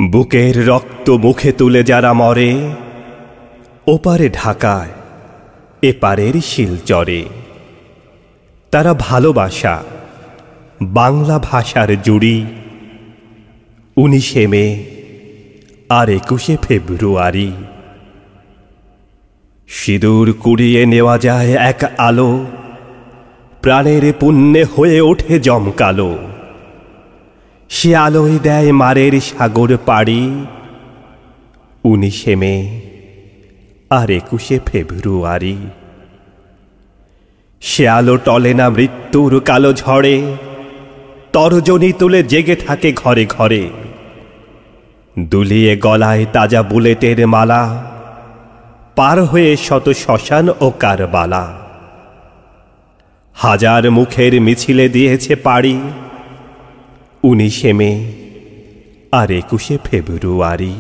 বুকের রক্ত মুখে তুলে যারা মরে, ওপারে ঢাকায় এপারের শিলচরে। তারা ভালোবাসা বাংলা ভাষার জুড়ি। 19শে মে আর 21শে ফেব্রুয়ারি। সিঁদুর কুড়িয়ে নেওয়া যায় এক আলো, প্রাণের পুণ্যে হয়ে ওঠে জমকালো। সে আলোয় দেয় মারের সাগর পাড়ি। 19শে মে আর 21শে ফেব্রুয়ারি। সে আলো টলে না মৃত্যুর কালো ঝড়ে, তর্জনী তুলে জেগে থাকে ঘরে ঘরে। দুলিয়ে গলায় তাজা বুলেটের মালা, পার হয়ে শত শ্মশান ও কারবালা। হাজার মুখের মিছিলে দিয়েছে পাড়ি। 19শে মে আর 21শে ফেব্রুয়ারি।